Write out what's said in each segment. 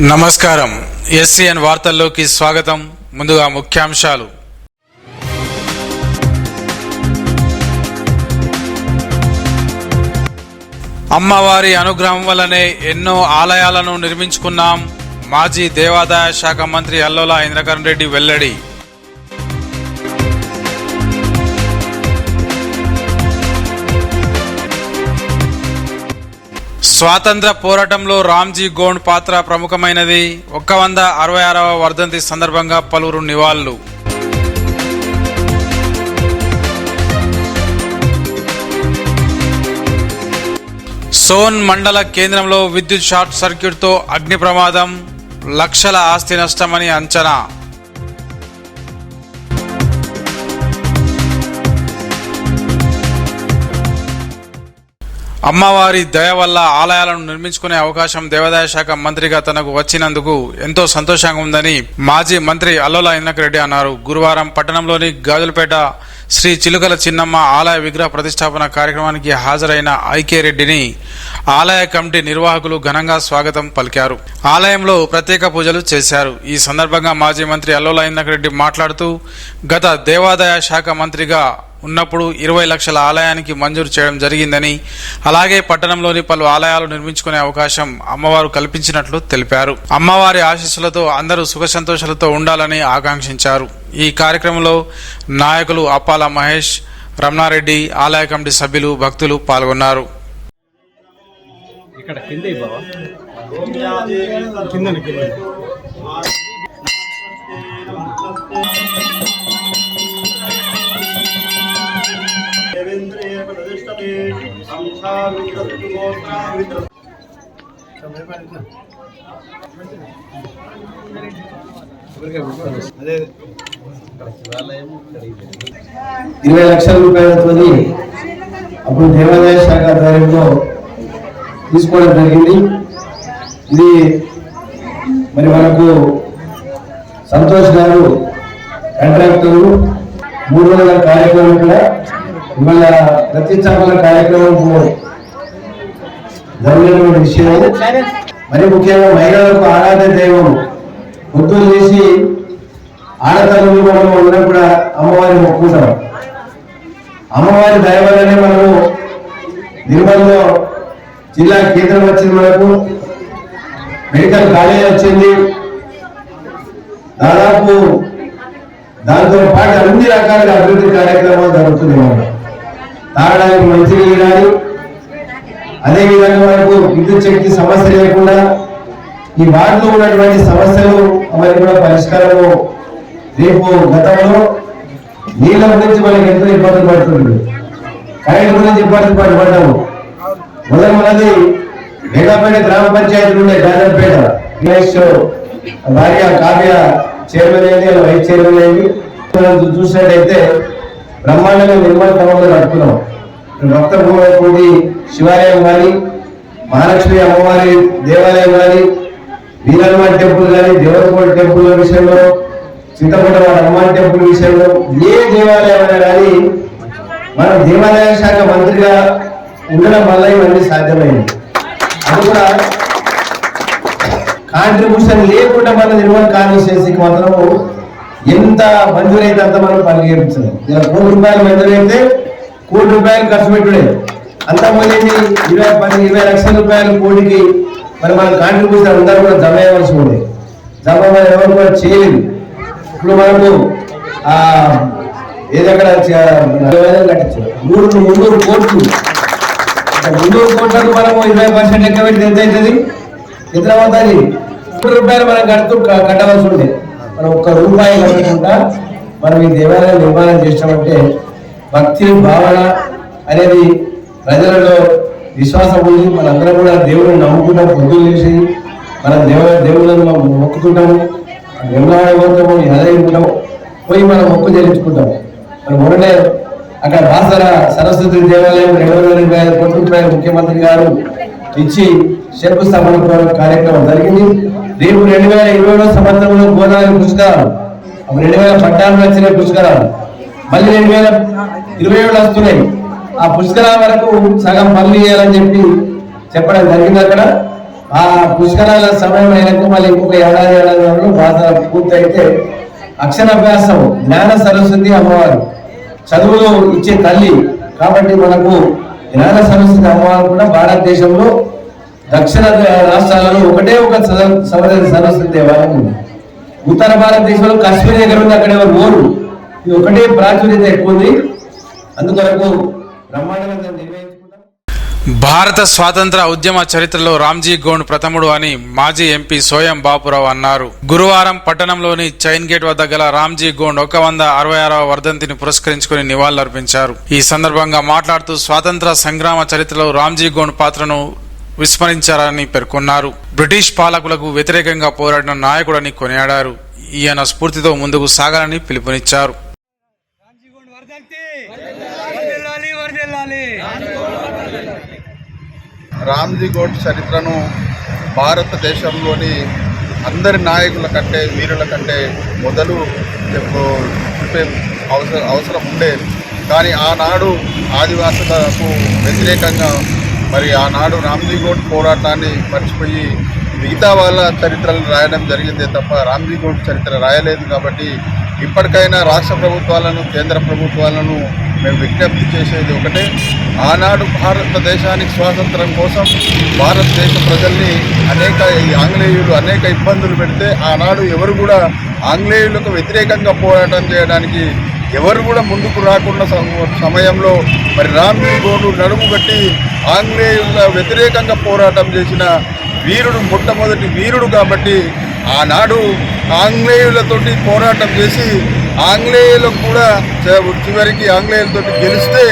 నమస్కారం. ఎస్సీఎన్ వార్తల్లోకి స్వాగతం. ముందుగా ముఖ్యాంశాలు. అమ్మవారి అనుగ్రహం వల్లనే ఎన్నో ఆలయాలను నిర్మించుకున్నాం. మాజీ దేవాదాయ శాఖ మంత్రి అల్లోల ఇంద్రకరణ్ రెడ్డి వెల్లడి. స్వాతంత్ర పోరాటంలో రామ్జీ గోండ్ పాత్ర ప్రముఖమైనది. 166వ వర్ధంతి సందర్భంగా పలువురు నివాళులు. సోన్ మండల కేంద్రంలో విద్యుత్ షార్ట్ సర్క్యూట్తో అగ్ని ప్రమాదం, లక్షల ఆస్తి నష్టమని అంచనా. అమ్మవారి దయ వల్ల ఆలయాలను నిర్మించుకునే అవకాశం దేవాదాయ శాఖ మంత్రిగా తనకు వచ్చినందుకు ఎంతో సంతోషంగా ఉందని మాజీ మంత్రి అల్లోల ఇంద్రకరణ్ రెడ్డి అన్నారు. గురువారం పట్టణంలోని గాజులపేట శ్రీ చిలుకల చిన్నమ్మ ఆలయ విగ్రహ ప్రతిష్టాపన కార్యక్రమానికి హాజరైన ఐకే రెడ్డిని ఆలయ కమిటీ నిర్వాహకులు ఘనంగా స్వాగతం పలికారు. ఆలయంలో ప్రత్యేక పూజలు చేశారు. ఈ సందర్భంగా మాజీ మంత్రి అల్లోల ఇంద్రకరణ్ రెడ్డి మాట్లాడుతూ, గత దేవాదాయ శాఖ మంత్రిగా ఉన్నప్పుడు 20 లక్షల ఆలయానికి మంజూరు చేయడం జరిగిందని, అలాగే పట్టణంలోని పలు ఆలయాలు నిర్మించుకునే అవకాశం అమ్మవారు కల్పించినట్లు తెలిపారు. అమ్మవారి ఆశీస్సులతో అందరూ సుఖ సంతోషాలతో ఉండాలని ఆకాంక్షించారు. ఈ కార్యక్రమంలో నాయకులు అప్పాల మహేష్, రమణారెడ్డి, ఆలయ కమిటీ సభ్యులు, భక్తులు పాల్గొన్నారు. ₹20 లక్షలతో అప్పుడు దేవాదాయ శాఖ ఆధ్వర్యంలో తీసుకోవడం జరిగింది. ఇది మరి మనకు సంతోష్ గారు కాంట్రాక్టర్లు 3 రోజుల కార్యక్రమం కూడా ఇవాళ ప్రతిష్టాపన కార్యక్రమం జరిగినటువంటి విషయం. మరి ముఖ్యంగా మహిళలకు ఆరాధన దైవం పొద్దులు చేసి ఆడతల్లు మనం అందరం కూడా అమ్మవారిని మొక్కుకుంటాం. అమ్మవారి దయ వల్లనే మనము నిర్మల్లో జిల్లా కేంద్రం వచ్చింది, మనకు మెడికల్ కాలేజ్ వచ్చింది. దాదాపు దాంతో పాటు అన్ని రకాలుగా అభివృద్ధి కార్యక్రమాలు జరుగుతున్నాయి. తాగడానికి మంచినీళ్ళు కానీ, అదేవిధంగా మనకు విద్యుత్ శక్తి సమస్య లేకుండా ఈ వార్డులో ఉన్నటువంటి సమస్యలు అవన్నీ కూడా పరిష్కారము. రేపు గతంలో నీళ్ళ గురించి మనకి ఎంతో ఇబ్బందులు పడుతుంది, కరెంట్ గురించి ఇబ్బందులు పడ్డాము. మొదటి మేఘాపేట గ్రామ పంచాయతీలు ఉండే గాజంపేట భార్య కావ్య చైర్మన్ అయింది, వైస్ చైర్మన్ అయింది. చూసినట్టయితే బ్రహ్మాండంగా నిర్మాణ క్రమంలో నడుపుతున్నాం. భక్త భూమి శివాలయం కానీ, మహాలక్ష్మి అమ్మవారి దేవాలయం కానీ, వీరహనుమాన్ టెంపుల్ కానీ, దేవతకోట టెంపుల్ విషయంలో, చింతపట్ట హనుమాన్ టెంపుల్ విషయంలో, ఏ దేవాలయం అయినా కానీ మనం దేవాదాయ శాఖ మంత్రిగా ఉండడం వల్ల ఇవన్నీ సాధ్యమైంది. అది కూడా కాంట్రిబ్యూషన్ లేకుండా మన నిర్మల్ కాన్స్టిట్యున్సీకి మాత్రము ఎంత మంజూరైతే అంత మనం పని చేయించాలి. ఇలా ₹1,00,000 మంజూరైతే ₹1,00,00,000 ఖర్చు పెట్టుడే. అంతకుముందు 20 లక్షల రూపాయలు కోటికి మరి మన కాంట్రిబ్యూషన్ అందరూ కూడా జమ అయ్యవలసి ఉంది. జమ ఎవరు కూడా చేయలేదు. ఇప్పుడు మనకు ఏదక్కడ కట్టించారు 300 కోట్లు. 300 కోట్లకు మనము 20% లెక్క పెడితే ఎంత అవుతుంది? ఎంత అవుతుంది? ₹100 మనం కట్టవలసి ఉండే. మనం ₹1 కట్టకుండా మనం ఈ దేవాలయం నిర్మాణం చేసామంటే భక్తి భావన అనేది ప్రజలలో విశ్వాసం ఉంది. మనందరం కూడా దేవుడిని నమ్ముకుంటాం, పొద్దులు చేసి మన దేవుళ్ళను మొక్కుతుంటాము, నిర్మాణం ఎదగింటాము, పోయి మనం మొక్కు చెల్లించుకుంటాము. మరి మొన్ననే అక్కడ బాసర సరస్వతి దేవాలయం ₹220 కోట్ల ముఖ్యమంత్రి గారు ఇచ్చి శంకుస్థాపన కార్యక్రమం జరిగింది. రేపు 2020 సంవత్సరంలో గోదావరి పుష్కరాలు, 2014 వచ్చిన పుష్కరాలు, మళ్ళీ 2027 వస్తున్నాయి. ఆ పుష్కరాల వరకు సగం పనులు చేయాలని చెప్పి చెప్పడం జరిగింది. అక్కడ ఆ పుష్కరాల సమయం అయినాక మళ్ళీ ఇంకొక ఏడాది బాధ పూర్తయితే అక్షరాభ్యాసం జ్ఞాన సరస్వతి అమ్మవారు చదువులు ఇచ్చే తల్లి కాబట్టి మనకు జ్ఞాన సరస్వతి అమ్మవారు కూడా భారతదేశంలో దక్షిణ రాష్ట్రాలలో ఒకటే ఒక సరస్వతి దేవాలయం ఉంది. ఉత్తర భారతదేశంలో కాశ్మీర్ దగ్గర ఉంది, అక్కడ ఎవరు ఓరు. ఇది ఒకటే ప్రాచుర్యత ఎక్కువ ఉంది. అందుకొరకు బ్రహ్మాండంగా నిర్వహించుకుంటాం. భారత స్వాతంత్ర ఉద్యమ చరిత్రలో రామ్జీ గోండ్ ప్రథముడు అని మాజీ ఎంపీ సోయం బాపురావు అన్నారు. గురువారం పట్టణంలోని చైన్ గేట్ వద్ద గల రామ్జీ గోండ్ 166వ వర్ధంతిని పురస్కరించుకుని నివాళులర్పించారు. ఈ సందర్భంగా మాట్లాడుతూ స్వాతంత్ర సంగ్రామ చరిత్రలో రామ్జీ గోండ్ పాత్రను విస్మరించారని పేర్కొన్నారు. బ్రిటిష్ పాలకులకు వ్యతిరేకంగా పోరాడిన నాయకుడని కొనియాడారు. ఈయన స్ఫూర్తితో ముందుకు సాగాలని పిలుపునిచ్చారు. రామ్జీ గోండ్ చరిత్రను భారతదేశంలోని అందరి నాయకుల కంటే వీరుల కంటే మొదలు చెప్పే అవసరం ఉండేది. కానీ ఆనాడు ఆదివాసులకు వ్యతిరేకంగా మరి ఆనాడు రామ్జీ గోండ్ పోరాటాన్ని మర్చిపోయి మిగతా వాళ్ళ చరిత్రలు రాయడం జరిగిందే తప్ప రామ్జీ గోండ్ చరిత్ర రాయలేదు. కాబట్టి ఇప్పటికైనా రాష్ట్ర ప్రభుత్వాలను కేంద్ర ప్రభుత్వాలను మేము విజ్ఞప్తి చేసేది ఒకటే, ఆనాడు భారతదేశానికి స్వాతంత్రం కోసం భారతదేశ ప్రజల్ని ఆంగ్లేయులు అనేక ఇబ్బందులు పెడితే ఆనాడు ఎవరు కూడా ఆంగ్లేయులకు వ్యతిరేకంగా పోరాటం చేయడానికి ఎవరు కూడా ముందుకు రాకున్న సమయంలో మరి రామ్జీ గోండ్ నడుము కట్టి ఆంగ్లేయుల వ్యతిరేకంగా పోరాటం చేసిన వీరుడు, మొట్టమొదటి వీరుడు. కాబట్టి ఆనాడు ఆంగ్లేయులతోటి పోరాటం చేసి ఆంగ్లేయులకు కూడా చివరికి ఆంగ్లేయులతో గెలిస్తే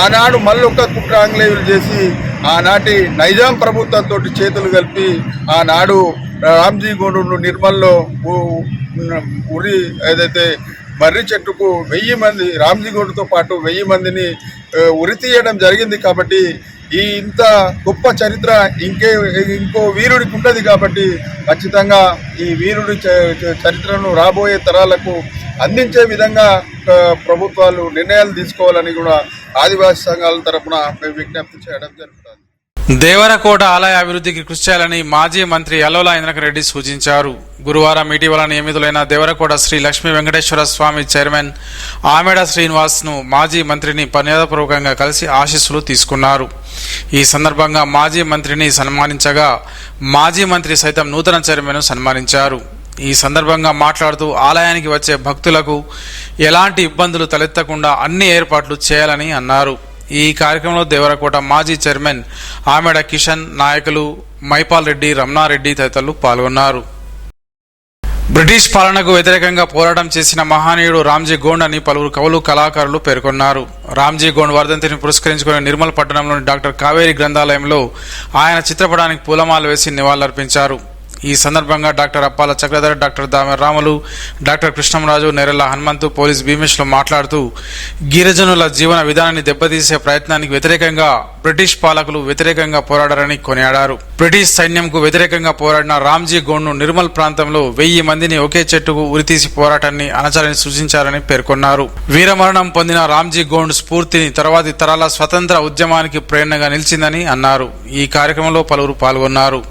ఆనాడు మళ్ళొక్క కుట్ర ఆంగ్లేయులు చేసి ఆనాటి నైజాం ప్రభుత్వంతో చేతులు కలిపి ఆనాడు రామ్జీ గోండ్ నిర్మల్లో ఉరి ఏదైతే మర్రి చెట్టుకు 1000 మంది రామ్జీ గోండ్తో పాటు 1000 మందిని ఉరి తీయడం జరిగింది. కాబట్టి ఈ ఇంత గొప్ప చరిత్ర ఇంకో వీరుడికి ఉండదు. కాబట్టి ఖచ్చితంగా ఈ వీరుడి చరిత్రను రాబోయే తరాలకు అందించే విధంగా ప్రభుత్వాలు నిర్ణయాలు తీసుకోవాలని కూడా ఆదివాసీ సంఘాల తరఫున మేము విజ్ఞప్తి చేయడం జరుగుతుంది. దేవరకోట ఆలయ అభివృద్ధికి కృషి చేయాలని మాజీ మంత్రి అల్లోల ఇంద్రకరెడ్డి సూచించారు. గురువారం ఇటీవల నియమితులైన దేవరకోట శ్రీ లక్ష్మీ వెంకటేశ్వర స్వామి చైర్మన్ ఆమెడ శ్రీనివాస్ ను మాజీ మంత్రిని మర్యాదపూర్వకంగా కలిసి ఆశీస్సులు తీసుకున్నారు. ఈ సందర్భంగా మాజీ మంత్రిని సన్మానించగా మాజీ మంత్రి సైతం నూతన చైర్మన్ ను సన్మానించారు. ఈ సందర్భంగా మాట్లాడుతూ ఆలయానికి వచ్చే భక్తులకు ఎలాంటి ఇబ్బందులు తలెత్తకుండా అన్ని ఏర్పాట్లు చేయాలని అన్నారు. ఈ కార్యక్రమంలో దేవరకోట మాజీ చైర్మన్ ఆమెడ కిషన్, నాయకులు మైపాల్ రెడ్డి, రమణారెడ్డి తదితరులు పాల్గొన్నారు. బ్రిటిష్ పాలనకు వ్యతిరేకంగా పోరాటం చేసిన మహనీయుడు రామ్జీ గోండ్ అని పలువురు కవులు, కళాకారులు పేర్కొన్నారు. రామ్జీ గోండ్ వర్ధంతిని పురస్కరించుకుని నిర్మల్ పట్టణంలోని డాక్టర్ కావేరీ గ్రంథాలయంలో ఆయన చిత్రపటానికి పూలమాల వేసి నివాళులర్పించారు. ఈ సందర్భంగా doctor Appala Chakradhar, doctor Damera Ramulu, doctor Krishnamraju, Nerella Hanumanthu, police భీమేష్లు మాట్లాడుతూ గిరిజనుల జీవన విధానాన్ని దెబ్బతీసే ప్రయత్నానికి వ్యతిరేకంగా బ్రిటిష్ పాలకులు వ్యతిరేకంగా పోరాడారని కొనియాడారు. బ్రిటిష్ సైన్యంకు వ్యతిరేకంగా పోరాడిన రామ్జీ గోండ్ ను నిర్మల్ ప్రాంతంలో 1000 మందిని ఒకే చెట్టుకు ఉరితీసి పోరాటాన్ని అణచాలని సూచించారని పేర్కొన్నారు. వీరమరణం పొందిన రామ్జీ గోండ్ స్ఫూర్తిని తర్వాతి తరాల స్వతంత్ర ఉద్యమానికి ప్రేరణగా నిలిచిందని అన్నారు. ఈ కార్యక్రమంలో పలువురు పాల్గొన్నారు.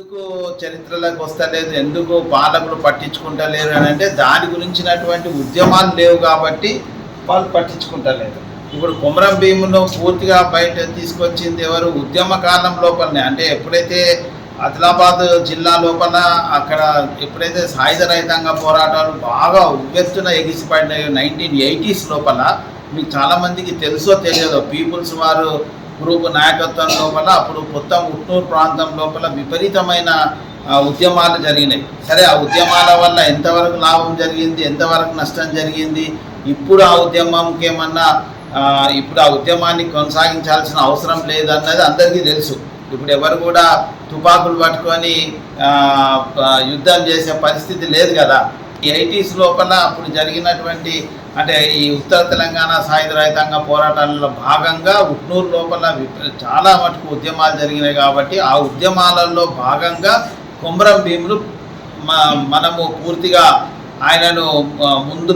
ఎందుకు చరిత్రలోకి వస్తలేదు, ఎందుకు పాలకులు పట్టించుకుంటలేరు అని అంటే దాని గురించినటువంటి ఉద్యమాలు లేవు కాబట్టి వాళ్ళు పట్టించుకుంటలేరు. ఇప్పుడు కొమరం భీమును పూర్తిగా బయట తీసుకొచ్చింది ఎవరు? ఉద్యమ కాలం లోపలనే, అంటే ఎప్పుడైతే ఆదిలాబాద్ జిల్లా లోపల అక్కడ ఎప్పుడైతే సాయుధ రైతాంగ పోరాటాలు బాగా ఉవ్వెత్తున ఎగిసిపడినాయో 1980s లోపల, మీకు చాలామందికి తెలుసో తెలియదో, పీపుల్స్ వారు గ్రూప్ నాయకత్వం లోపల అప్పుడు మొత్తం ఉట్నూరు ప్రాంతం లోపల విపరీతమైన ఉద్యమాలు జరిగినాయి. సరే, ఆ ఉద్యమాల వల్ల ఎంతవరకు లాభం జరిగింది, ఎంతవరకు నష్టం జరిగింది, ఇప్పుడు ఆ ఉద్యమంకి ఏమన్నా ఇప్పుడు ఆ ఉద్యమాన్ని కొనసాగించాల్సిన అవసరం లేదన్నది అందరికీ తెలుసు. ఇప్పుడు ఎవరు కూడా తుపాకులు పట్టుకొని యుద్ధం చేసే పరిస్థితి లేదు కదా. ఈ 80s లోపల అప్పుడు జరిగినటువంటి అంటే ఈ ఉత్తర తెలంగాణ సాయుధ రైతాంగ పోరాటాలలో భాగంగా ఉట్నూరు లోపల చాలా మటుకు ఉద్యమాలు జరిగినాయి. కాబట్టి ఆ ఉద్యమాలలో భాగంగా కొమరం భీములు మనము పూర్తిగా ఆయనను ముందు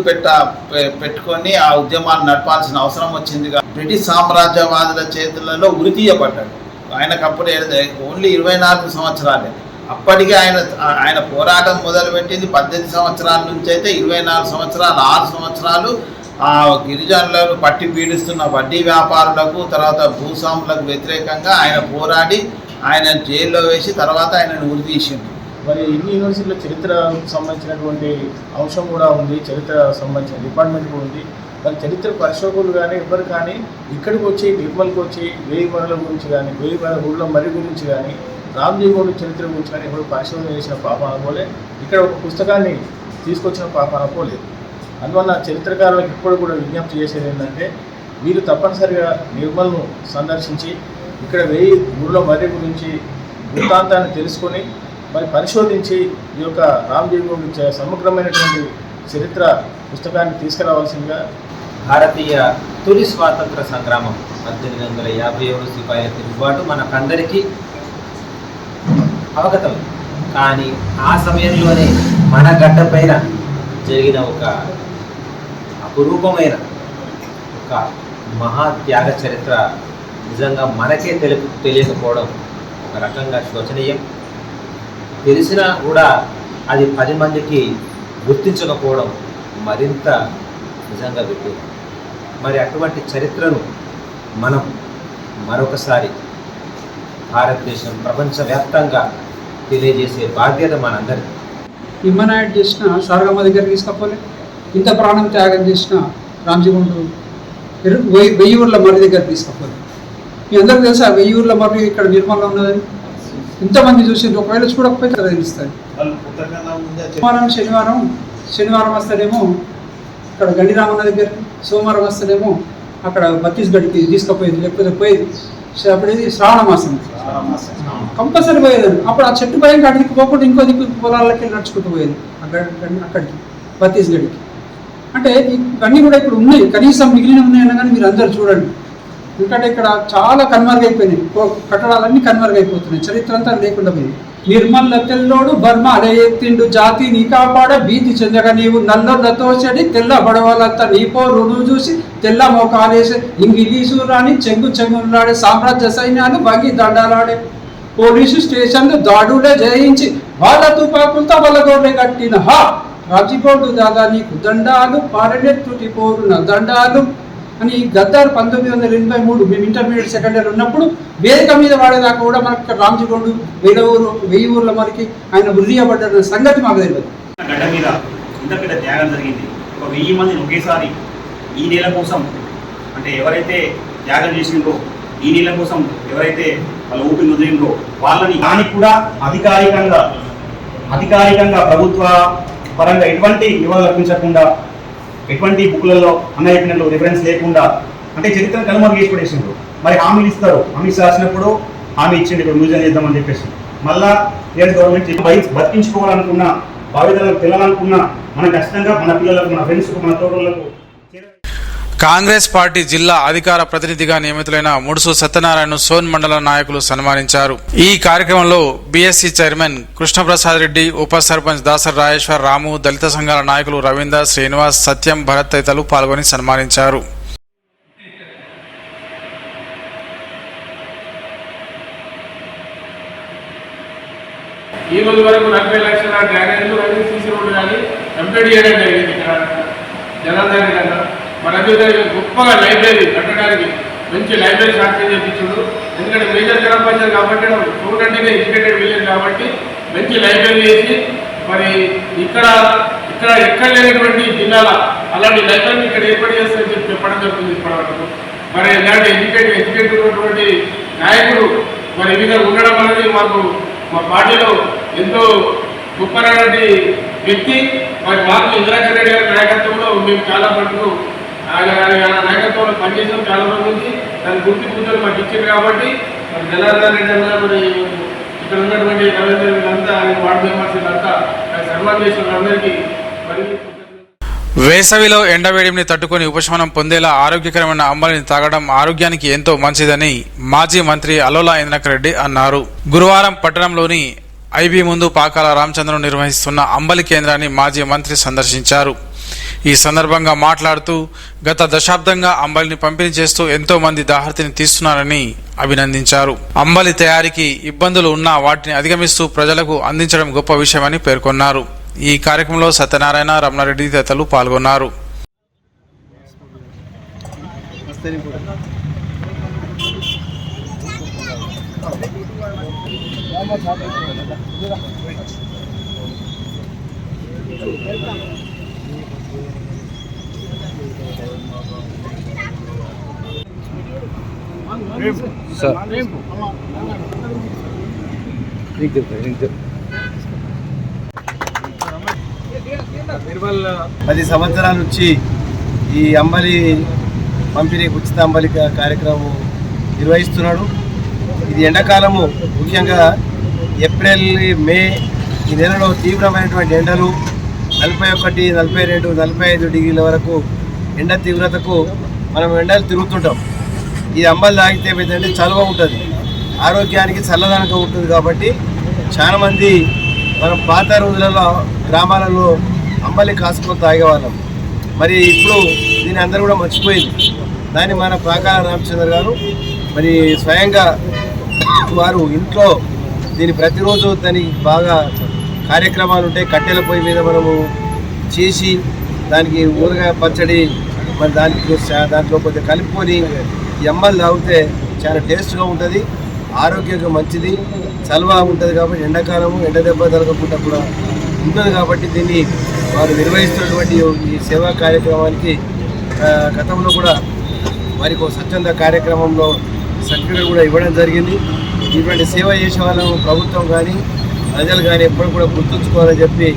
పెట్టుకొని ఆ ఉద్యమాలు నడపాల్సిన అవసరం వచ్చింది. బ్రిటిష్ సామ్రాజ్యవాదుల చేతులలో ఉరితీయబడ్డాడు. ఆయనకు అప్పుడు ఓన్లీ 24 సంవత్సరాలే. అప్పటికే ఆయన పోరాటం మొదలుపెట్టింది 18 సంవత్సరాల నుంచి అయితే 24 సంవత్సరాలు, 6 సంవత్సరాలు ఆ గిరిజనులను పట్టి పీడిస్తున్న వడ్డీ వ్యాపారులకు, తర్వాత భూస్వాములకు వ్యతిరేకంగా ఆయన పోరాడి ఆయన జైల్లో వేసి తర్వాత ఆయనను ఉరితీసిండు. మరి ఇన్ని యూనివర్సిటీలో చరిత్రకు సంబంధించినటువంటి అంశం కూడా ఉంది, చరిత్ర సంబంధించిన డిపార్ట్మెంట్ కూడా ఉంది. మరి చరిత్ర పరిశోధకులు కానీ ఎవరు కానీ ఇక్కడికి వచ్చి నిర్మల్కి వచ్చి 1000 మరల గురించి కానీ 1000 ఊళ్ళ మరి గురించి కానీ రామ్జీ గౌడ్ చరిత్ర గురించి కానీ ఎవరు పరిశోధన చేసిన పాపాన పోలే, ఇక్కడ ఒక పుస్తకాన్ని తీసుకొచ్చిన పాపాన పోలేదు. అందువల్ల చరిత్రకారులకు ఇప్పుడు కూడా విజ్ఞప్తి చేసేది ఏంటంటే మీరు తప్పనిసరిగా నిర్మల్ను సందర్శించి ఇక్కడ 1000 ఊళ్ళ మరి గురించి వృత్తాంతాన్ని తెలుసుకొని మరి పరిశోధించి ఈ యొక్క రామ్జీ గౌడ్ సమగ్రమైనటువంటి చరిత్ర పుస్తకాన్ని తీసుకురావాల్సిందిగా. భారతీయ తొలి స్వాతంత్ర సంగ్రామం 1857 సిపాయిల తిరుగుబాటు మనకందరికీ అవగతం. కానీ ఆ సమయంలోనే మన గడ్డ పైన జరిగిన ఒక అపురూపమైన ఒక మహాత్యాగ చరిత్ర నిజంగా మనకే తెలియకపోవడం ఒక రకంగా శోచనీయం. తెలిసినా కూడా అది 10 మందికి గుర్తించకపోవడం మరింత నిజంగా విడ్డూరం. మరి అటువంటి చరిత్రను మనం మరొకసారి భారతదేశం ప్రపంచవ్యాప్తంగా తెలియజేసే బాధ్యత మనందరికీ. నిమ్మనాయుడు చేసిన సారగమ్మ దగ్గర తీసుకపోలే, ఇంత ప్రాణం త్యాగం చేసిన రామ్జీ గౌడ్ 1000 ఊర్ల మర్రి దగ్గర తీసుకపోలే. మీ అందరికీ తెలుసా 1000 ఊర్ల మర్రి ఇక్కడ నిర్మల్లో ఉన్నదని? ఇంతమంది చూసి ఒకవేళ చూడకపోతే తెలుస్తుంది. శనివారం వస్తేనేమో ఇక్కడ గండిరామన్న దగ్గర, సోమవారం వస్తేనేమో అక్కడ ఛత్తీస్గఢ్కి తీసుకుపోయేది, లేకపోతే పోయేది. అప్పుడేది శ్రావణ మాసం కంపల్సరీ పోయేదాన్ని. అప్పుడు ఆ చెట్టు పైన అక్కడికి పోకుండా ఇంకో దిక్కు పొలాలకి నడుచుకుంటూ పోయేది అక్కడికి ఛత్తీస్గఢ్కి. అంటే ఇవన్నీ కూడా ఇప్పుడు ఉన్నాయి, కనీసం మిగిలిన ఉన్నాయన్నా కానీ మీరు అందరు చూడండి. ఎందుకంటే ఇక్కడ చాలా కనుమరుగైపోయినాయి, కట్టడాలన్నీ కనుమరుగైపోతున్నాయి, చరిత్ర అంతా లేకుండా పోయింది. నిర్మల్ల తెల్లోడు బర్మాల ఎత్తిండు జాతిని కాపాడ భీతి చెందగా నీవు నల్లతో చెడి తెల్ల బడవలంతా నీ పోరును చూసి తెల్ల మోకాలేసే ఇంగిలీసు రాని చెంగులాడే సామ్రాజ్య సైన్యాలు వంగి దండాలాడే పోలీసు స్టేషన్లు దాడులే జయించి వాళ్ళ తుపాకులతో వలగోడ్లే కట్టిన హా రాజీగౌడు దాదా నీకు దండాలు పారనెత్తుటి పోరున దండాలు అని గద్దార్ 1983 మేము ఇంటర్మీడియట్ సెకండ్ ఇయర్ ఉన్నప్పుడు వేదిక మీద వాడేదాకా కూడా మనకు రామ్జీ గౌడ్ 1000 ఊర్ల మరికి ఆయన వృద్ధియబడ్డ సంగతి మాకు తెలియదు. గడ్డ మీద ఇంత పెద్ద త్యాగం జరిగింది. ఒక 1000 మందిని ఒకేసారి ఈ నేల కోసం, అంటే ఎవరైతే త్యాగం చేసిండ్రో ఈ నేల కోసం ఎవరైతే వాళ్ళ ఊపిరి వదిలిండ్రో వాళ్ళని దానికి కూడా అధికారికంగా ప్రభుత్వ పరంగా ఎటువంటి వివరాలు లభించకుండా, ఎటువంటి బుక్లలో అన్న చెప్పినట్లు రిఫరెన్స్ లేకుండా, అంటే చరిత్రను కనుమరుగేసి పడేసిండ్రు. మరి హామీలు ఇస్తారు, హామీస్ రాసినప్పుడు హామీ ఇచ్చింది ఇప్పుడు మ్యూజియం చేద్దామని చెప్పేసి మళ్ళా గవర్నమెంట్ బతికించుకోవాలనుకున్నా, భావితరాలకు తెలాలనుకున్నా మనం ఖచ్చితంగా మన పిల్లలకు, మన ఫ్రెండ్స్కు, మన తోటలకు. కాంగ్రెస్ పార్టీ జిల్లా అధికార ప్రతినిధిగా నియమితులైన ముడుసు సత్యనారాయణ సోన్ మండల నాయకులు సన్మానించారు. ఈ కార్యక్రమంలో బీఎస్సీ చైర్మన్ కృష్ణప్రసాద్ రెడ్డి, ఉప సర్పంచ్ దాసర్ రాజేశ్వర్, రాము, దళిత సంఘాల నాయకులు రవీందర్, శ్రీనివాస్, సత్యం, భరత్ తదితరులు పాల్గొని సన్మానించారు. ఈ రోజు వరకు 40 లక్షల డ్రైనేజీలు కానీ సీసీ రోడ్లు కానీ కంప్లీట్ చేయడం జరిగింది. ఇక్కడ జనార్దన్ కన్నా మన గొప్పగా లైబ్రరీ కట్టడానికి మంచి లైబ్రరీ శాంక్షన్ చేయించుడు. ఎందుకంటే మేజర్ గ్రామ పంచాయతీ కాబట్టి చూడండి ఎడ్యుకేటెడ్ విలేజ్ కాబట్టి మంచి లైబ్రరీ చేసి మరి ఇక్కడ ఎక్కడ లేనటువంటి జిల్లాల అలాంటి లైబ్రరీని ఇక్కడ ఏర్పాటు చేస్తారని చెప్పి చెప్పడం జరుగుతుంది ఇప్పటివరకు. మరి ఇలాంటి ఎడ్యుకేటెడ్ ఉన్నటువంటి నాయకుడు మరి ఈ విధంగా ఉండడం అనేది మాకు మా పార్టీలో ఎంతో గొప్పనటువంటి వ్యక్తి. మరి మాకు ఇందిరాకర్ రెడ్డి గారి నాయకత్వంలో మేము చాలా మటుకు ఆయన నాయకత్వంలో పనిచేసాం చాలా మంది నుంచి. దాని గుర్తింపుతో మాకు ఇచ్చింది కాబట్టి మరి జనార్దన్ రెడ్డి అన్న మరి ఇక్కడ ఉన్నటువంటి రవీంద్ర వీళ్ళంతా ఆయన వార్డు మెంబర్స్ వీళ్ళంతా సన్మానం చేసిన అందరికీ మరి. వేసవిలో ఎండవేడిని తట్టుకుని ఉపశమనం పొందేలా ఆరోగ్యకరమైన అంబలిని తాగడం ఆరోగ్యానికి ఎంతో మంచిదని మాజీ మంత్రి అలోలా ఇంద్రకర్ రెడ్డి అన్నారు. గురువారం పట్టణంలోని ఐబీ ముందు పాకాల రామచంద్రన్ నిర్వహిస్తున్న అంబలి కేంద్రాన్ని మాజీ మంత్రి సందర్శించారు. ఈ సందర్భంగా మాట్లాడుతూ గత దశాబ్దంగా అంబలిని పంపిణీ చేస్తూ ఎంతో మంది దాహర్తిని తీస్తున్నారని అభినందించారు. అంబలి తయారీకి ఇబ్బందులు ఉన్నా వాటిని అధిగమిస్తూ ప్రజలకు అందించడం గొప్ప విషయమని పేర్కొన్నారు. ఈ కార్యక్రమంలో సత్యనారాయణ, రమణారెడ్డి తదితరులు పాల్గొన్నారు. పది సంవత్సరాల నుంచి ఈ అంబలి పంపిణీ ఉచిత అంబలి కార్యక్రమం నిర్వహిస్తున్నాడు. ఇది ఎండాకాలము, ముఖ్యంగా ఏప్రిల్, మే ఈ నెలలో తీవ్రమైనటువంటి ఎండలు 41, 42, 45 డిగ్రీల వరకు ఎండ తీవ్రతకు మనం ఎండలు తిరుగుతుంటాం. ఈ అంబలి తాగితే ఏమైందంటే చలువ ఉంటుంది, ఆరోగ్యానికి చల్లదనంగా ఉంటుంది. కాబట్టి చాలామంది మనం పాత రోజులలో గ్రామాలలో అంబలి కాసుకొని తాగేవాళ్ళం. మరి ఇప్పుడు దీన్ని అందరూ కూడా మర్చిపోయింది. దాన్ని మన ప్రాకార రామచంద్ర గారు మరి స్వయంగా వారు ఇంట్లో దీన్ని ప్రతిరోజు దానికి బాగా కార్యక్రమాలు ఉంటాయి. కట్టెల పొయ్యి మీద మనము చేసి దానికి ఊరగాయ పచ్చడి మరి దాంట్లో కొద్దిగా కలుపుకొని ఈ అంబలి తాగితే చాలా టేస్ట్గా ఉంటుంది, ఆరోగ్యంగా మంచిది, చలువ ఉంటుంది. కాబట్టి ఎండాకాలము ఎండ దెబ్బ తగలకుండా కూడా ఉంటుంది. కాబట్టి దీన్ని వారు నిర్వహిస్తున్నటువంటి ఈ సేవా కార్యక్రమానికి గతంలో కూడా వారికి ఒక స్వచ్ఛంద కార్యక్రమంలో సర్టిఫికేట్ కూడా ఇవ్వడం జరిగింది. ఇటువంటి సేవ చేసే వాళ్ళను ప్రభుత్వం కానీ ప్రజలు కానీ ఎప్పుడు కూడా గుర్తుంచుకోవాలని చెప్పి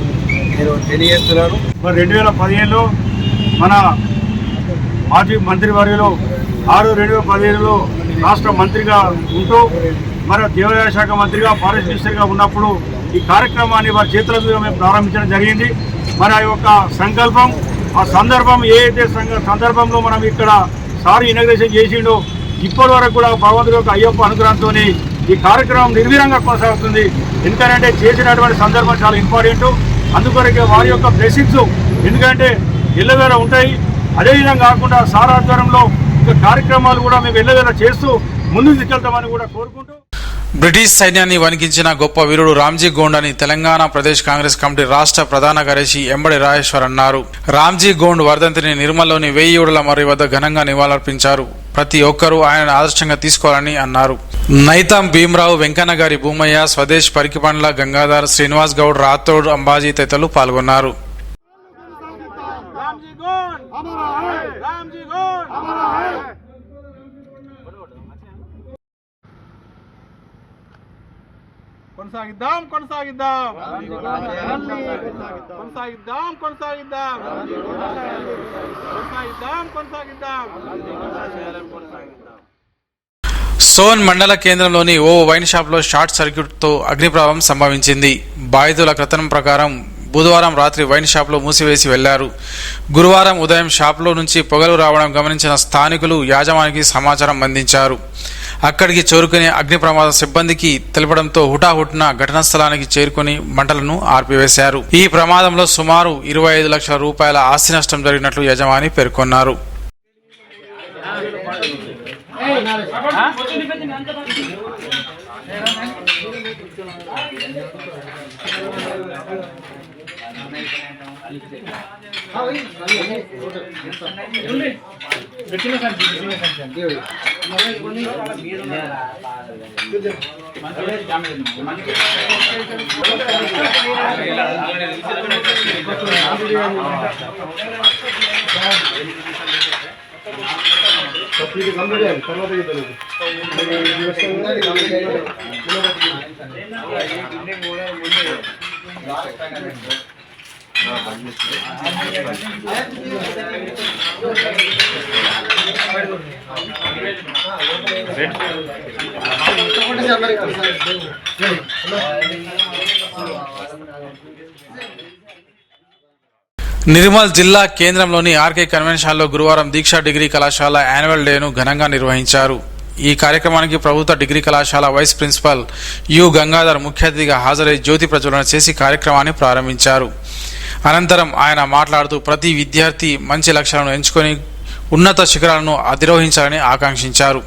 నేను తెలియజేస్తున్నాను. మరి 2015లో మన మాజీ మంత్రివర్యులు 6/2015లో రాష్ట్ర మంత్రిగా ఉంటూ మరి దేవాదాయ శాఖ మంత్రిగా, ఫారెస్ట్ మినిస్టర్గా ఉన్నప్పుడు ఈ కార్యక్రమాన్ని వారి చేతుల మీద మేము ప్రారంభించడం జరిగింది. మరి ఆ యొక్క సంకల్పం, ఆ సందర్భం ఏదైతే సందర్భంలో మనం ఇక్కడ సారి ఇనాగ్రేషన్ చేసిండో ఇప్పటి వరకు కూడా భగవంతుడి యొక్క అయ్యప్ప అనుగ్రహంతో ఈ కార్యక్రమం నిర్వీరంగా కొనసాగుతుంది. ఎందుకంటే చేసినటువంటి సందర్భం చాలా ఇంపార్టెంట్. అందుకొరకే వారి యొక్క బ్లెస్సింగ్స్ ఎందుకంటే ఎల్లవేళ ఉంటాయి. అదేవిధంగా కాకుండా సార్ ఆధ్వర్యంలో ఇంకా కార్యక్రమాలు కూడా మేము ఎల్లవేళ చేస్తూ ముందుకు తీసుకెళ్తామని కూడా కోరుకుంటూ. బ్రిటిష్ సైన్యాన్ని వణికించిన గొప్ప వీరుడు రామ్జీ గోండ్ అని తెలంగాణ ప్రదేశ్ కాంగ్రెస్ కమిటీ రాష్ట్ర ప్రధాన కార్యదర్శి ఎంబడి రాజేశ్వర్ అన్నారు. రామ్జీ గోండ్ వర్ధంతిని నిర్మల్లోని 1000 ఊడల మర్రి వద్ద ఘనంగా నివాళులర్పించారు. ప్రతి ఒక్కరూ ఆయన ఆదర్శంగా తీసుకోవాలని అన్నారు. నైతాం భీమరావు, వెంకన్న గారి భూమయ్య, స్వదేశ్ పరికిపండ్ల గంగాధర్, శ్రీనివాస్ గౌడ్, రాథోడ్, అంబాజీ తదితరులు పాల్గొన్నారు. కొనసాగిద్దాం కొనసాగిద్దాం కొనసాగిద్దాం కొనసాగిద్దాం కొనసాగిద్దాం కొనసాగిద్దాం. సోన్ మండల కేంద్రంలోని ఓ వైన్ షాప్లో షార్ట్ సర్క్యూట్తో అగ్నిప్రమాదం సంభవించింది. బాధితుల కథనం ప్రకారం బుధవారం రాత్రి వైన్ షాప్లో మూసివేసి వెళ్లారు. గురువారం ఉదయం షాప్లో నుంచి పొగలు రావడం గమనించిన స్థానికులు యాజమానికి సమాచారం అందించారు. అక్కడికి చేరుకుని అగ్ని ప్రమాద సిబ్బందికి తెలపడంతో హుటాహుటిన ఘటనా స్థలానికి చేరుకుని మంటలను ఆర్పివేశారు. ఈ ప్రమాదంలో సుమారు 25 లక్షల రూపాయల ఆస్తి నష్టం జరిగినట్లు యజమాని పేర్కొన్నారు. నిర్మల్ జిల్లా కేంద్రంలోని ఆర్కే కన్వెన్షన్ హాల్లో గురువారం దీక్షా డిగ్రీ కళాశాల యాన్యువల్ డేను ఘనంగా నిర్వహించారు. ఈ కార్యక్రమానికి ప్రభుత్వ డిగ్రీ కళాశాల వైస్ ప్రిన్సిపల్ యు గంగాధర్ ముఖ్య అతిథిగా హాజరై జ్యోతి ప్రజ్వలన చేసి కార్యక్రమాన్ని ప్రారంభించారు. అనంతరం ఆయన మాట్లాడుతూ ప్రతి విద్యార్థి మంచి లక్ష్యాలను ఎంచుకొని ఉన్నత శిఖరాలను అధిరోహించాలని ఆకాంక్షించారు.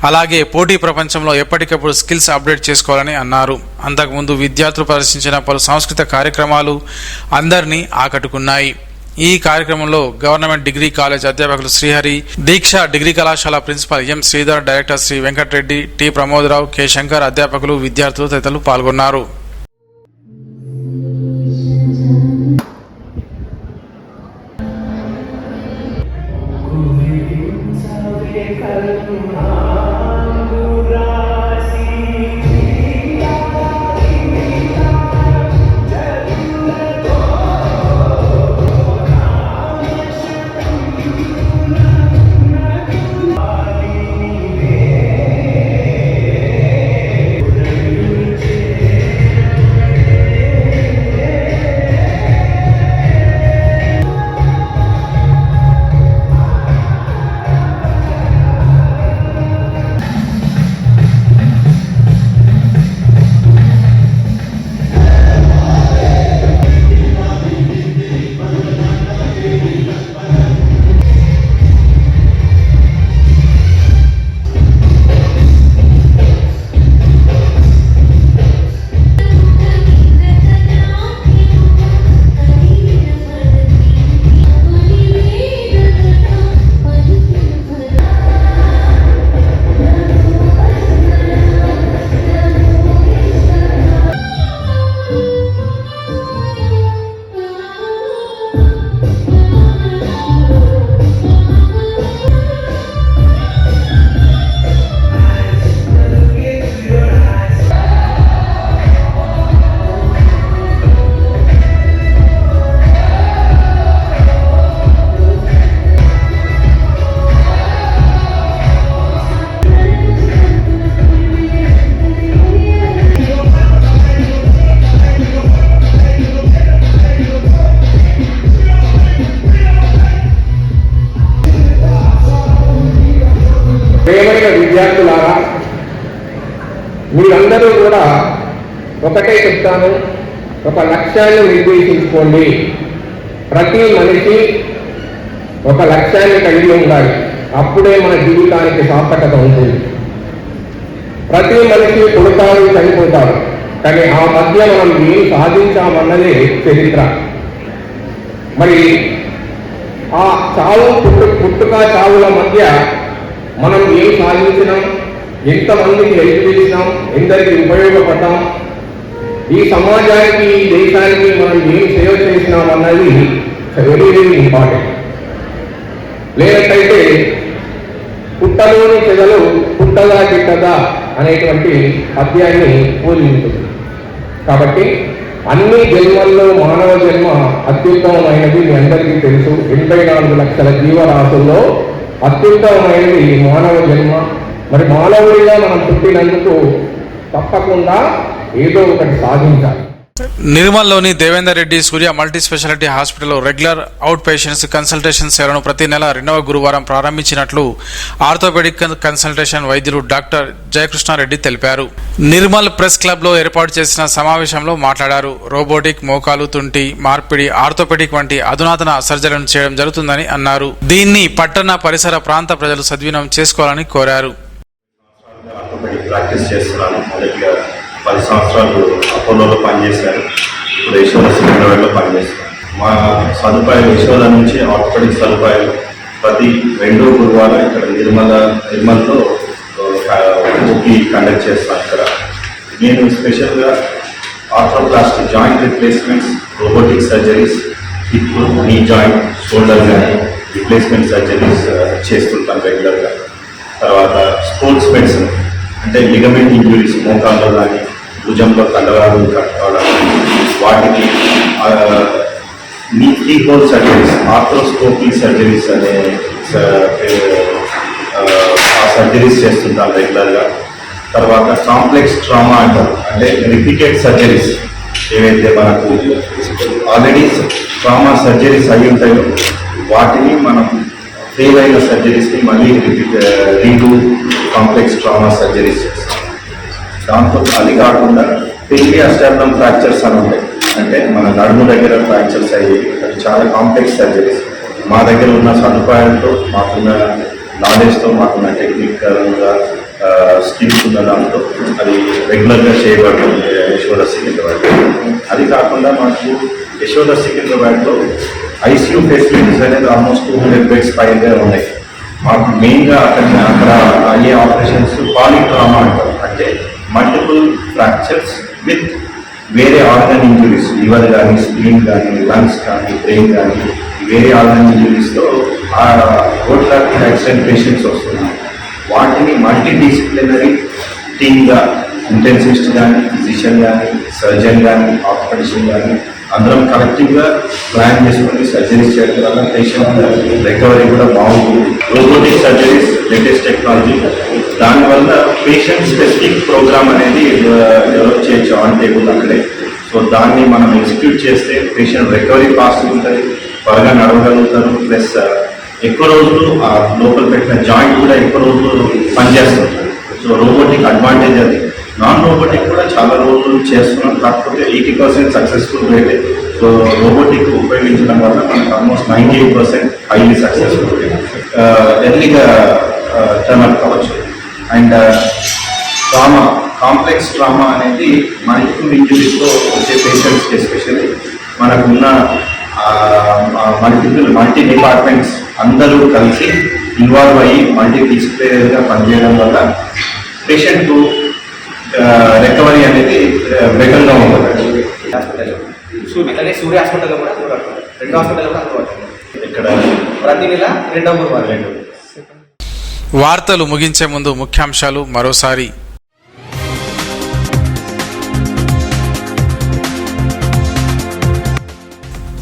అలాగే పోటీ ప్రపంచంలో ఎప్పటికప్పుడు స్కిల్స్ అప్డేట్ చేసుకోవాలని అన్నారు. అంతకుముందు విద్యార్థులు ప్రదర్శించిన పలు సాంస్కృతిక కార్యక్రమాలు అందరినీ ఆకట్టుకున్నాయి. ఈ కార్యక్రమంలో గవర్నమెంట్ డిగ్రీ కాలేజ్ అధ్యాపకులు శ్రీహరి, దీక్ష డిగ్రీ కళాశాల principal M Sridhar, director Sri Venkatareddy, T Pramodarao, K Shankar, అధ్యాపకులు, విద్యార్థులు తదితరులు పాల్గొన్నారు. ప్రియమైన విద్యార్థులారా, మీరందరూ కూడా ఒకటే చెప్తాను, ఒక లక్ష్యాన్ని నిర్దేశించుకోండి. ప్రతి మనిషి ఒక లక్ష్యాన్ని కలిగి ఉండాలి, అప్పుడే మన జీవితానికి సార్థకత ఉంటుంది. ప్రతి మనిషి పుడతారు, చనిపోతారు, కానీ ఆ మధ్య మనం ఏం సాధించామన్నదే చరిత్ర. మరి ఆ చావు పుట్టుక చావుల మధ్య మనం ఏం సాధించినాం, ఎంతమందికి హెల్ప్ చేసినాం, ఎందరికి ఉపయోగపడ్డాం, ఈ సమాజానికి, ఈ దేశానికి మనం ఏం సేవ చేసినాం అన్నది వెరీ వెరీ ఇంపార్టెంట్. లేనట్టయితే పుట్టలోని చెదలు పుట్టదా గిట్టదా అనేటువంటి పద్యాన్ని పోలి ఉంటుంది. కాబట్టి అన్ని జన్మల్లో మానవ జన్మ అత్యుత్తమమైనది మీ అందరికీ తెలుసు. 84 లక్షల జీవరాశుల్లో అత్యుత్తమమైనది మానవ జన్మ. మరి మానవుడిగా మనం పుట్టినందుకు తప్పకుండా ఏదో ఒకటి సాధించాలి. నిర్మల్లోని దేవేందర్ రెడ్డి సూర్య మల్టీ స్పెషాలిటీ హాస్పిటల్లో రెగ్యులర్ అవుట్ పేషెంట్స్ కన్సల్టేషన్ సేవలను ప్రతి నెల 2వ గురువారం ప్రారంభించినట్లు ఆర్థోపెడిక్ కన్సల్టేషన్ వైద్యులు డాక్టర్ జయకృష్ణారెడ్డి తెలిపారు. నిర్మల్ ప్రెస్ క్లబ్ లో ఏర్పాటు చేసిన సమావేశంలో మాట్లాడారు. రోబోటిక్, మోకాలు, తుంటి మార్పిడి, ఆర్థోపెడిక్ వంటి అధునాతన సర్జరీలను చేయడం జరుగుతుందని అన్నారు. దీన్ని పట్టణ పరిసర ప్రాంత ప్రజలు సద్వినియోగం చేసుకోవాలని కోరారు. 10 సంవత్సరాలు అపోలోలో పనిచేశారు. ఇప్పుడు యశోద సికింద్రాబాద్లో పనిచేస్తారు. మా సదుపాయాలు యశోద నుంచి ఆర్థోపెడిక్ సదుపాయాలు ప్రతి 2వ గురువారం ఇక్కడ నిర్మల్లో ఓపీ కండక్ట్ చేస్తాను. ఇక్కడ నేను స్పెషల్గా arthroplastic, joint replacements, robotic surgeries, hip, knee joint, shoulder కానీ రిప్లేస్మెంట్ సర్జరీస్ చేస్తుంటాను రెగ్యులర్గా. తర్వాత స్పోర్ట్స్ మెడిసిన్ అంటే లిగమెంట్ ఇంజురీస్, మోకాల్లో కానీ భుజంలో కండరాలు కట్ కావడం, వాటికి నీ హోల్ సర్జరీస్, ఆర్థ్రోస్కోపీ సర్జరీస్ అనే ఆ సర్జరీస్ చేస్తుంటాను రెగ్యులర్గా. తర్వాత కాంప్లెక్స్ ట్రామా అంటారు, అంటే రిపీటెడ్ సర్జరీస్, ఏవైతే మనకు ఆల్రెడీ ట్రామా సర్జరీస్ అయి ఉంటాయో వాటిని మనం ఫెయిల్ అయిన సర్జరీస్ని మళ్ళీ రీడూ కాంప్లెక్స్ ట్రామా సర్జరీస్ చేస్తాం. దాంతో అది కాకుండా పెరియాస్టర్నమ్ ఫ్రాక్చర్స్ అని ఉంటాయి, అంటే మన నడుము దగ్గర ఫ్రాక్చర్స్ అయ్యి అది చాలా కాంప్లెక్స్ సర్జరీస్. మా దగ్గర ఉన్న సదుపాయాలతో, మాకున్న నాలెడ్జ్తో, మాకున్న టెక్నికల్గా స్కిల్స్ ఉన్న దాంతో అది రెగ్యులర్గా చేయబడుతుంది యశోద సికింద్రాబాద్. అది కాకుండా మాకు యశోద సికింద్రాబాద్లో ఐసీయూ ఫెసిలిటీస్ అనేది ఆల్మోస్ట్ 200 బెడ్స్ పైగా ఉన్నాయి. మాకు మెయిన్గా అక్కడ అయ్యే ఆపరేషన్స్ పాలిట్రామా అంటారు. అంటే మల్టిపుల్ ఫ్రాక్చర్స్ విత్ వేరే ఆర్గన్ ఇంజురీస్, లివర్ కానీ, స్ప్లీన్ కానీ, లంగ్స్ కానీ, బ్రెయిన్ కానీ, వేరే ఆర్గన్ ఇంజురీస్తో ఆ రోడ్ ట్రాఫిక్ యాక్సిడెంట్ పేషెంట్స్ వస్తున్నారు. వాటిని మల్టీ డిసిప్లినరీ టీమ్గా ఇంటెన్సివిస్ట్ కానీ, ఫిజిషియన్ కానీ, సర్జన్ కానీ, ఆర్థోపెడిషన్ కానీ అందరం కలెక్టివ్గా ప్లాన్ చేసుకుని సర్జరీస్ చేయడం వల్ల పేషెంట్ రికవరీ కూడా బాగుంటుంది. రోబోటిక్ సర్జరీస్, లేటెస్ట్ టెక్నాలజీ, దానివల్ల పేషెంట్ స్పెసిఫిక్ ప్రోగ్రామ్ అనేది డెవలప్ చేయొచ్చు ఆన్ టేబుల్ అక్కడే. సో దాన్ని మనం ఎగ్జిక్యూట్ చేస్తే పేషెంట్ రికవరీ ఫాస్ట్ ఉంటుంది, త్వరగా నడవగలుగుతారు, ప్లస్ ఎక్కువ రోజులు ఆ లోపల పెట్టిన జాయింట్ కూడా ఎక్కువ రోజులు పనిచేస్తుంది. సో రోబోటిక్ అడ్వాంటేజ్ అది. నాన్ రోబోటిక్ కూడా చాలా రోజులు చేస్తున్నాం, కాకపోతే 80% సక్సెస్ఫుల్ రేట్. సో రోబోటిక్ ఉపయోగించడం వల్ల మనకు ఆల్మోస్ట్ 98% హైలీ సక్సెస్ఫుల్, ఎర్లీగా టర్న్అప్ కావచ్చు. అండ్ ట్రామా, కాంప్లెక్స్ ట్రామా అనేది మల్టిపుల్ ఇంజురీస్తో వచ్చే పేషెంట్స్కి ఎస్పెషల్లీ మనకున్న మల్టీ డిపార్ట్మెంట్స్ అందరూ కలిసి ఇన్వాల్వ్ అయ్యి మల్టీ డిసిప్లినరీగా పనిచేయడం వల్ల పేషెంట్ రికవరీ అనేది బెటర్గా ఉంటుంది. అలాగే సూర్య హాస్పిటల్లో కూడా అందుబాటులో, 2 హాస్పిటల్లో కూడా అందుబాటులో. ఇక్కడ ప్రతి నెల 2వ గురువారం. వార్తలు ముగించే ముందు ముఖ్యాంశాలు మరోసారి.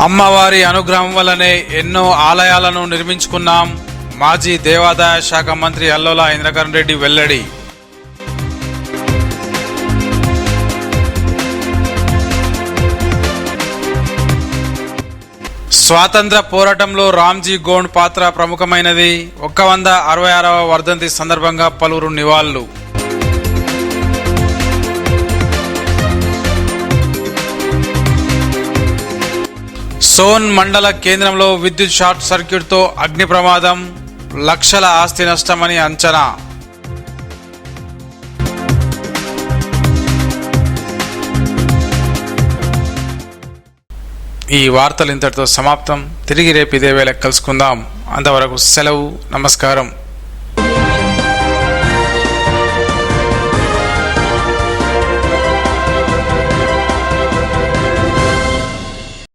అమ్మవారి అనుగ్రహం వల్లనే ఎన్నో ఆలయాలను నిర్మించుకున్నాం. మాజీ దేవాదాయ శాఖ మంత్రి అల్లోల ఇంద్రకరణ్ రెడ్డి వెల్లడి. స్వాతంత్ర పోరాటంలో రామ్జీ గోండ్ పాత్ర ప్రముఖమైనది. 166వ వర్ధంతి సందర్భంగా పలువురు నివాళులు. సోన్ మండల కేంద్రంలో విద్యుత్ షార్ట్ సర్క్యూట్తో అగ్ని ప్రమాదం, లక్షల ఆస్తి నష్టమని అంచనా. ఈ వార్తలు ఇంతటితో సమాప్తం. తిరిగి రేపు ఇదే వేళ కలుసుకుందాం. అంతవరకు సెలవు. నమస్కారం.